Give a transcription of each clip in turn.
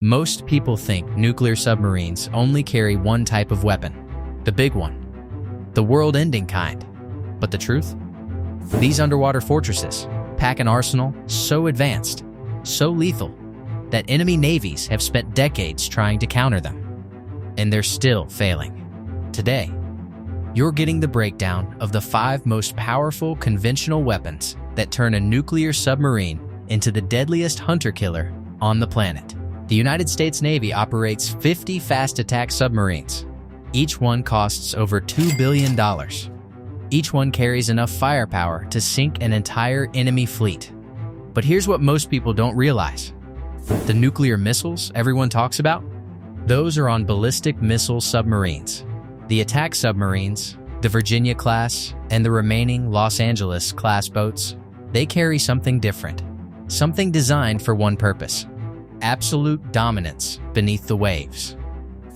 Most people think nuclear submarines only carry one type of weapon, the big one, the world-ending kind. But the truth? These underwater fortresses pack an arsenal so advanced, so lethal, that enemy navies have spent decades trying to counter them. And they're still failing. Today, you're getting the breakdown of the 5 most powerful conventional weapons that turn a nuclear submarine into the deadliest hunter-killer on the planet. The United States Navy operates 50 fast attack submarines. Each one costs over $2 billion. Each one carries enough firepower to sink an entire enemy fleet. But here's what most people don't realize. The nuclear missiles everyone talks about? Those are on ballistic missile submarines. The attack submarines, the Virginia class, and the remaining Los Angeles class boats, they carry something different. Something designed for one purpose: absolute dominance beneath the waves.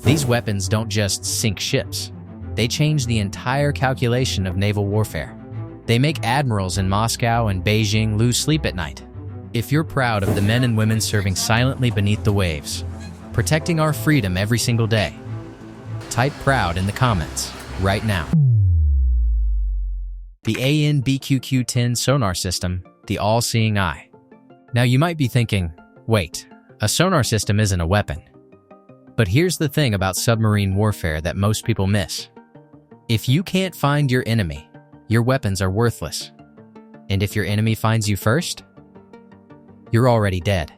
These weapons don't just sink ships. They change the entire calculation of naval warfare. They make admirals in Moscow and Beijing lose sleep at night. If you're proud of the men and women serving silently beneath the waves, protecting our freedom every single day, type proud in the comments right now. The AN/BQQ-10 sonar system, the all-seeing eye. Now you might be thinking, wait, a sonar system isn't a weapon. But here's the thing about submarine warfare that most people miss. If you can't find your enemy, your weapons are worthless. And if your enemy finds you first, you're already dead.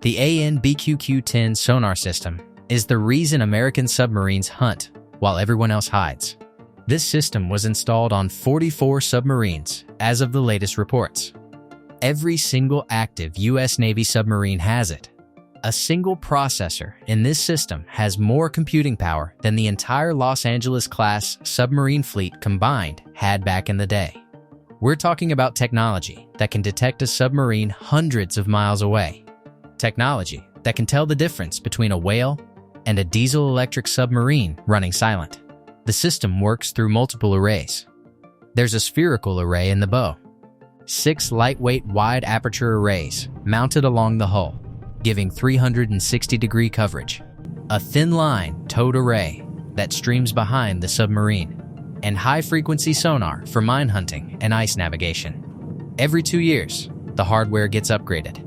The AN/BQQ-10 sonar system is the reason American submarines hunt while everyone else hides. This system was installed on 44 submarines as of the latest reports. Every single active U.S. Navy submarine has it. A single processor in this system has more computing power than the entire Los Angeles-class submarine fleet combined had back in the day. We're talking about technology that can detect a submarine hundreds of miles away. Technology that can tell the difference between a whale and a diesel-electric submarine running silent. The system works through multiple arrays. There's a spherical array in the bow, 6 lightweight wide-aperture arrays mounted along the hull, giving 360-degree coverage, a thin-line towed array that streams behind the submarine, and high-frequency sonar for mine hunting and ice navigation. Every 2 years, the hardware gets upgraded.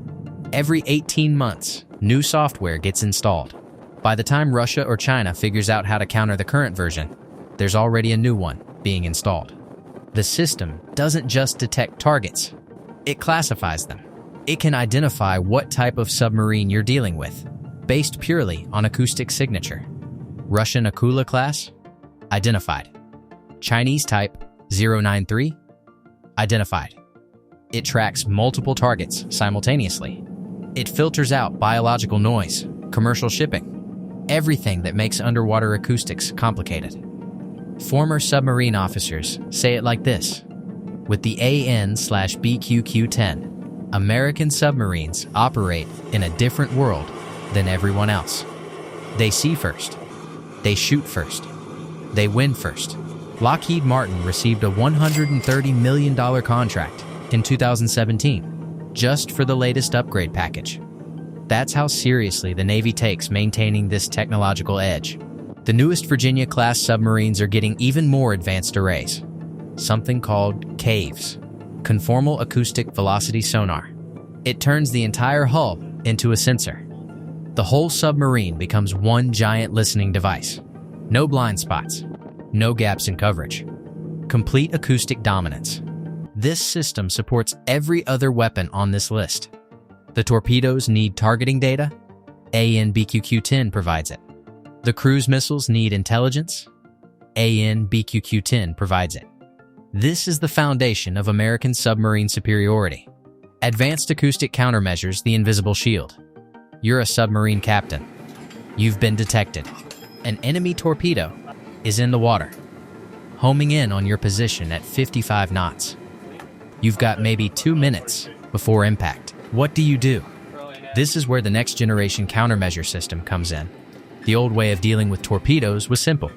Every 18 months, new software gets installed. By the time Russia or China figures out how to counter the current version, there's already a new one being installed. The system doesn't just detect targets, it classifies them. It can identify what type of submarine you're dealing with, based purely on acoustic signature. Russian Akula class? Identified. Chinese type 093? Identified. It tracks multiple targets simultaneously. It filters out biological noise, commercial shipping, everything that makes underwater acoustics complicated. Former submarine officers say it like this: with the AN/BQQ-10, American submarines operate in a different world than everyone else. They see first. They shoot first. They win first. Lockheed Martin received a $130 million contract in 2017 just for the latest upgrade package. That's how seriously the Navy takes maintaining this technological edge. The newest Virginia-class submarines are getting even more advanced arrays, something called CAVES, Conformal Acoustic Velocity Sonar. It turns the entire hull into a sensor. The whole submarine becomes one giant listening device. No blind spots, no gaps in coverage. Complete acoustic dominance. This system supports every other weapon on this list. The torpedoes need targeting data. AN/BQQ-10 provides it. The cruise missiles need intelligence. AN/BQQ-10 provides it. This is the foundation of American submarine superiority. Advanced acoustic countermeasures the invisible shield. You're a submarine captain. You've been detected. An enemy torpedo is in the water, homing in on your position at 55 knots. You've got maybe 2 minutes before impact. What do? This is where the next generation countermeasure system comes in. The old way of dealing with torpedoes was simple.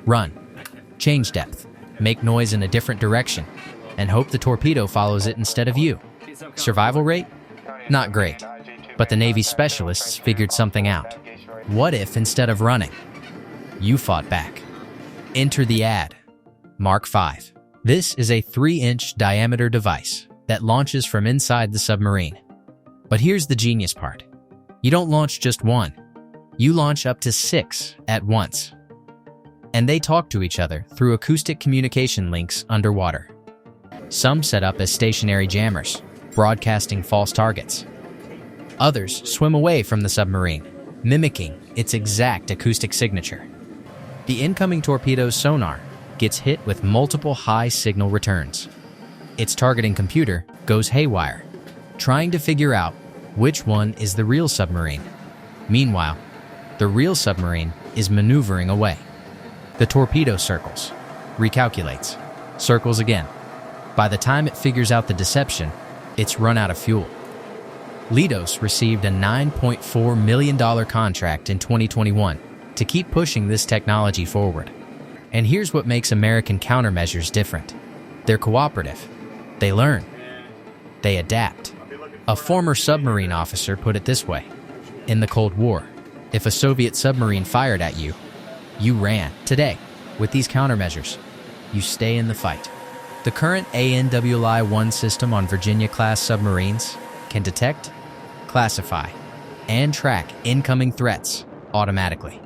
Run, change depth, make noise in a different direction, and hope the torpedo follows it instead of you. Survival rate? Not great. But the Navy specialists figured something out. What if, instead of running, you fought back? Enter the ad. Mark V. This is a 3-inch diameter device that launches from inside the submarine. But here's the genius part. You don't launch just one. You launch up to 6 at once. And they talk to each other through acoustic communication links underwater. Some set up as stationary jammers, broadcasting false targets. Others swim away from the submarine, mimicking its exact acoustic signature. The incoming torpedo's sonar gets hit with multiple high signal returns. Its targeting computer goes haywire, trying to figure out which one is the real submarine. Meanwhile, the real submarine is maneuvering away. The torpedo circles, recalculates, circles again. By the time it figures out the deception, it's run out of fuel. Leidos received a $9.4 million contract in 2021 to keep pushing this technology forward. And here's what makes American countermeasures different. They're cooperative. They learn. They adapt. A former submarine officer put it this way. In the Cold War, if a Soviet submarine fired at you, you ran. Today, with these countermeasures, you stay in the fight. The current ANWL-1 system on Virginia-class submarines can detect, classify, and track incoming threats automatically.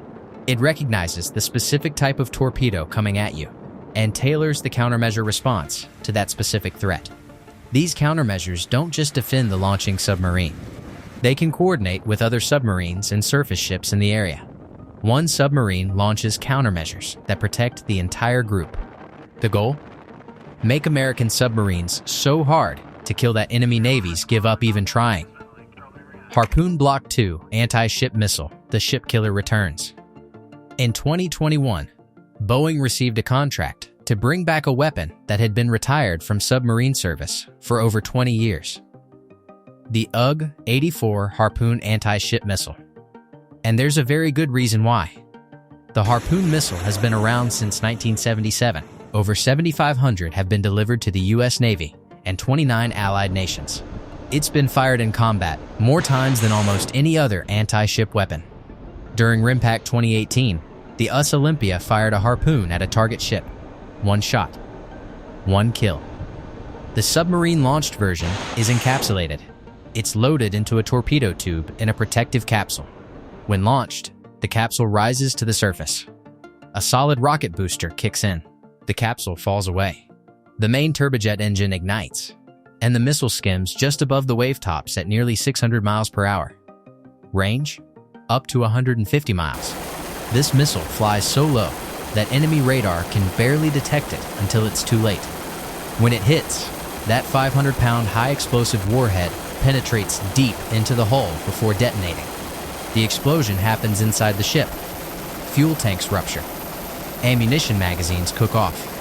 It recognizes the specific type of torpedo coming at you and tailors the countermeasure response to that specific threat. These countermeasures don't just defend the launching submarine. They can coordinate with other submarines and surface ships in the area. One submarine launches countermeasures that protect the entire group. The goal? Make American submarines so hard to kill that enemy navies give up even trying. Harpoon Block II anti-ship missile, the ship killer returns. In 2021, Boeing received a contract to bring back a weapon that had been retired from submarine service for over 20 years. The UG-84 Harpoon anti-ship missile. And there's a very good reason why. The Harpoon missile has been around since 1977. Over 7,500 have been delivered to the U.S. Navy and 29 allied nations. It's been fired in combat more times than almost any other anti-ship weapon. During RIMPAC 2018, the US Olympia fired a harpoon at a target ship. 1 shot, 1 kill. The submarine-launched version is encapsulated. It's loaded into a torpedo tube in a protective capsule. When launched, the capsule rises to the surface. A solid rocket booster kicks in. The capsule falls away. The main turbojet engine ignites, and the missile skims just above the wave tops at nearly 600 miles per hour. Range? Up to 150 miles. This missile flies so low that enemy radar can barely detect it until it's too late. When it hits, that 500-pound high-explosive warhead penetrates deep into the hull before detonating. The explosion happens inside the ship. Fuel tanks rupture. Ammunition magazines cook off.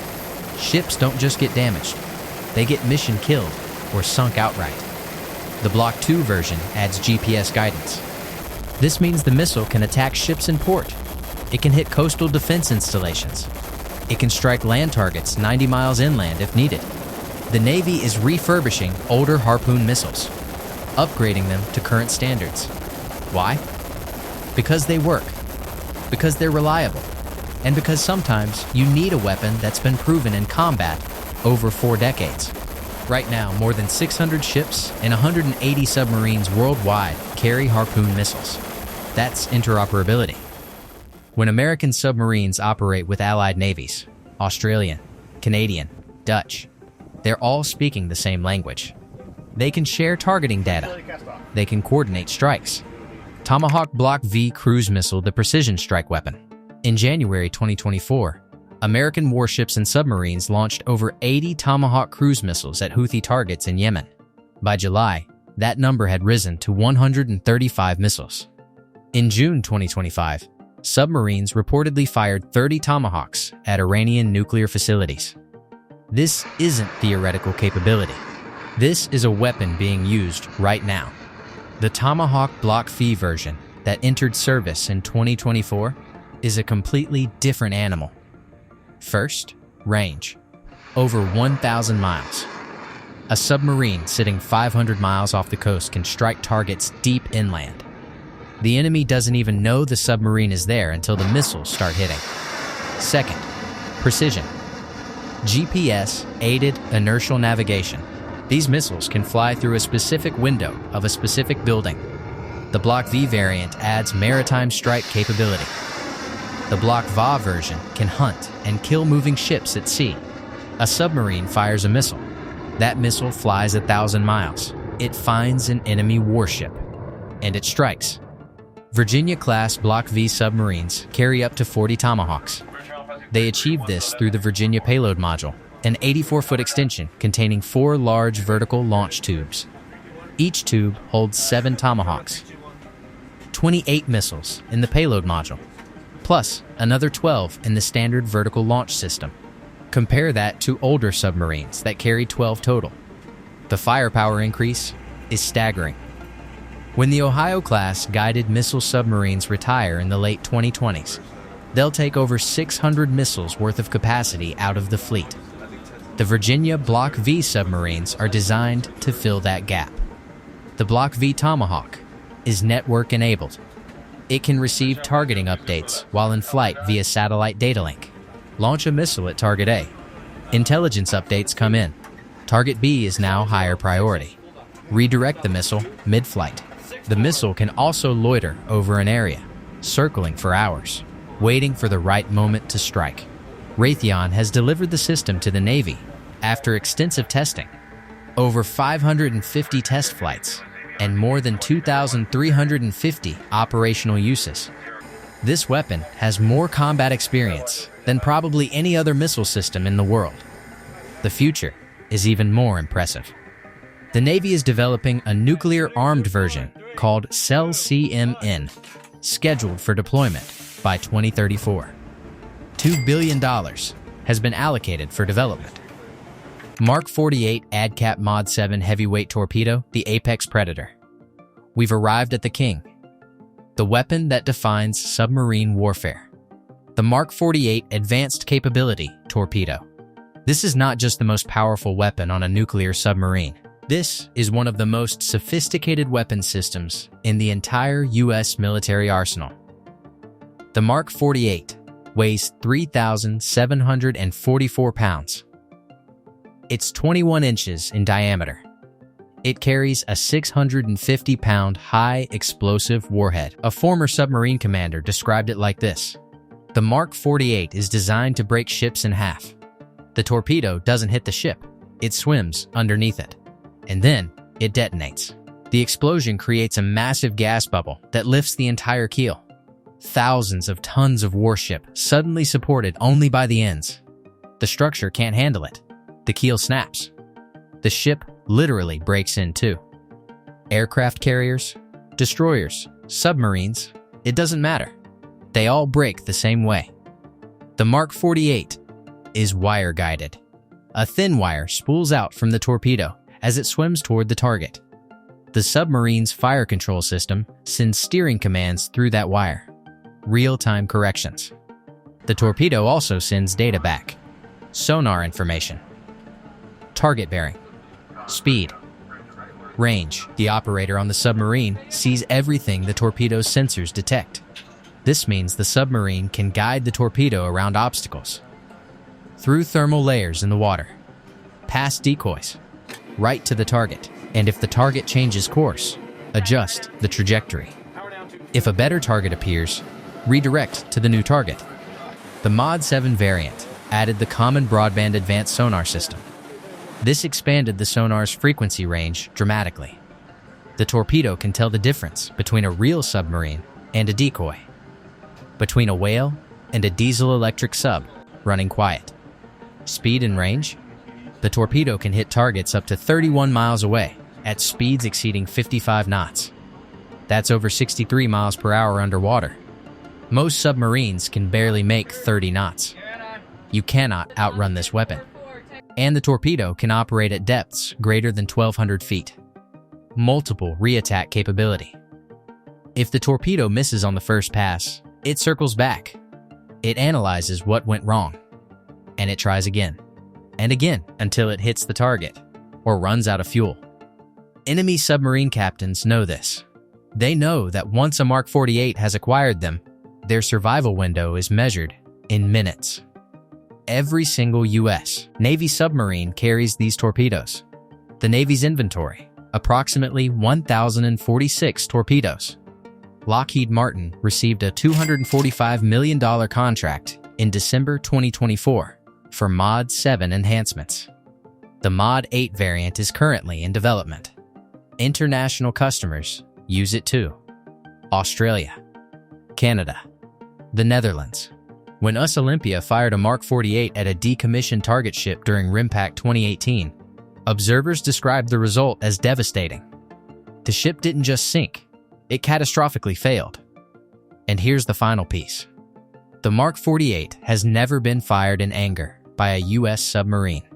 Ships don't just get damaged. They get mission killed or sunk outright. The Block II version adds GPS guidance. This means the missile can attack ships in port. It can hit coastal defense installations. It can strike land targets 90 miles inland if needed. The Navy is refurbishing older Harpoon missiles, upgrading them to current standards. Why? Because they work, because they're reliable, and because sometimes you need a weapon that's been proven in combat over 4 decades. Right now, more than 600 ships and 180 submarines worldwide carry Harpoon missiles. That's interoperability. When American submarines operate with allied navies, Australian, Canadian, Dutch, they're all speaking the same language. They can share targeting data. They can coordinate strikes. Tomahawk Block V cruise missile, the precision strike weapon. In January 2024, American warships and submarines launched over 80 Tomahawk cruise missiles at Houthi targets in Yemen. By July, that number had risen to 135 missiles. In June 2025, submarines reportedly fired 30 Tomahawks at Iranian nuclear facilities. This isn't theoretical capability. This is a weapon being used right now. The Tomahawk Block V version that entered service in 2024 is a completely different animal. First, range. Over 1,000 miles. A submarine sitting 500 miles off the coast can strike targets deep inland. The enemy doesn't even know the submarine is there until the missiles start hitting. Second, precision. GPS-aided inertial navigation. These missiles can fly through a specific window of a specific building. The Block V variant adds maritime strike capability. The Block VA version can hunt and kill moving ships at sea. A submarine fires a missile. That missile flies 1,000 miles. It finds an enemy warship, and it strikes. Virginia-class Block V submarines carry up to 40 Tomahawks. They achieve this through the Virginia Payload Module, an 84-foot extension containing 4 large vertical launch tubes. Each tube holds 7 Tomahawks. 28 missiles in the payload module, plus another 12 in the standard vertical launch system. Compare that to older submarines that carry 12 total. The firepower increase is staggering. When the Ohio-class guided missile submarines retire in the late 2020s, they'll take over 600 missiles worth of capacity out of the fleet. The Virginia Block V submarines are designed to fill that gap. The Block V Tomahawk is network-enabled. It can receive targeting updates while in flight via satellite data link. Launch a missile at Target A. Intelligence updates come in. Target B is now higher priority. Redirect the missile mid-flight. The missile can also loiter over an area, circling for hours, waiting for the right moment to strike. Raytheon has delivered the system to the Navy after extensive testing, over 550 test flights, and more than 2,350 operational uses. This weapon has more combat experience than probably any other missile system in the world. The future is even more impressive. The Navy is developing a nuclear-armed version called CELL-CMN, scheduled for deployment by 2034. $2 billion has been allocated for development. Mark 48 ADCAP Mod 7 heavyweight torpedo, the Apex Predator. We've arrived at the king, the weapon that defines submarine warfare. The Mark 48 Advanced Capability Torpedo. This is not just the most powerful weapon on a nuclear submarine. This is one of the most sophisticated weapon systems in the entire U.S. military arsenal. The Mark 48 weighs 3,744 pounds. It's 21 inches in diameter. It carries a 650-pound high-explosive warhead. A former submarine commander described it like this: the Mark 48 is designed to break ships in half. The torpedo doesn't hit the ship, it swims underneath it, and then it detonates. The explosion creates a massive gas bubble that lifts the entire keel. Thousands of tons of warship suddenly supported only by the ends. The structure can't handle it. The keel snaps. The ship literally breaks in two. Aircraft carriers, destroyers, submarines, it doesn't matter. They all break the same way. The Mark 48 is wire-guided. A thin wire spools out from the torpedo as it swims toward the target. The submarine's fire control system sends steering commands through that wire. Real-time corrections. The torpedo also sends data back. Sonar information. Target bearing. Speed. Range. The operator on the submarine sees everything the torpedo's sensors detect. This means the submarine can guide the torpedo around obstacles, through thermal layers in the water, past decoys, right to the target, and if the target changes course, adjust the trajectory. If a better target appears, redirect to the new target. The Mod 7 variant added the Common Broadband Advanced Sonar System. This expanded the sonar's frequency range dramatically. The torpedo can tell the difference between a real submarine and a decoy, between a whale and a diesel-electric sub running quiet. Speed and range. The torpedo can hit targets up to 31 miles away at speeds exceeding 55 knots. That's over 63 miles per hour underwater. Most submarines can barely make 30 knots. You cannot outrun this weapon. And the torpedo can operate at depths greater than 1,200 feet. Multiple re-attack capability. If the torpedo misses on the first pass, it circles back. It analyzes what went wrong, and it tries again and again until it hits the target, or runs out of fuel. Enemy submarine captains know this. They know that once a Mark 48 has acquired them, their survival window is measured in minutes. Every single U.S. Navy submarine carries these torpedoes. The Navy's inventory, approximately 1,046 torpedoes. Lockheed Martin received a $245 million contract in December 2024 for Mod 7 enhancements. The Mod 8 variant is currently in development. International customers use it too. Australia, Canada, the Netherlands. When US Olympia fired a Mark 48 at a decommissioned target ship during RIMPAC 2018, observers described the result as devastating. The ship didn't just sink, it catastrophically failed. And here's the final piece. The Mark 48 has never been fired in anger by a U.S. submarine.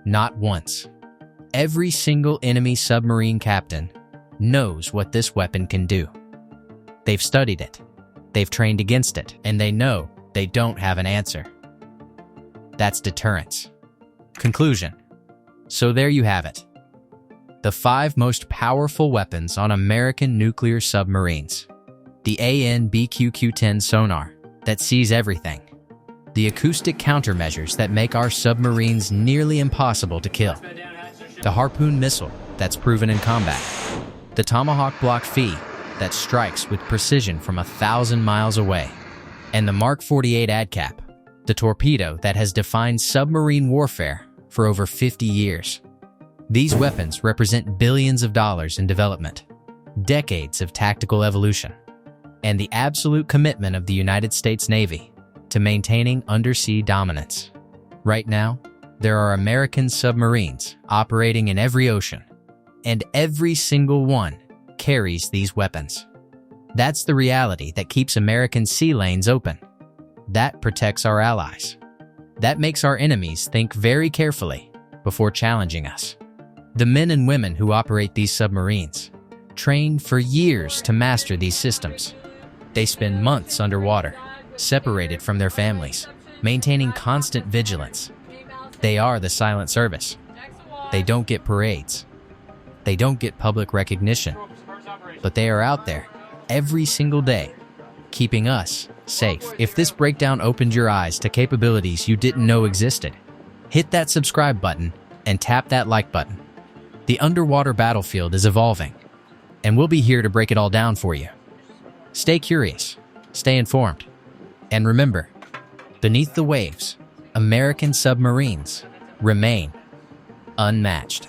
Not once. Every single enemy submarine captain knows what this weapon can do. They've studied it, they've trained against it, and they know they don't have an answer. That's deterrence. Conclusion. So there you have it. The 5 most powerful weapons on American nuclear submarines. The AN/BQQ-10 sonar that sees everything. The acoustic countermeasures that make our submarines nearly impossible to kill. The Harpoon missile that's proven in combat. The Tomahawk Block Phi that strikes with precision from 1,000 miles away. And the Mark 48 ADCAP, the torpedo that has defined submarine warfare for over 50 years. These weapons represent billions of dollars in development, decades of tactical evolution, and the absolute commitment of the United States Navy to maintaining undersea dominance. Right now, there are American submarines operating in every ocean, and every single one carries these weapons. That's the reality that keeps American sea lanes open. That protects our allies. That makes our enemies think very carefully before challenging us. The men and women who operate these submarines train for years to master these systems. They spend months underwater, separated from their families, maintaining constant vigilance. They are the silent service. They don't get parades. They don't get public recognition. But they are out there every single day, keeping us safe. If this breakdown opened your eyes to capabilities you didn't know existed, hit that subscribe button and tap that like button. The underwater battlefield is evolving, and we'll be here to break it all down for you. Stay curious, stay informed, and remember, beneath the waves, American submarines remain unmatched.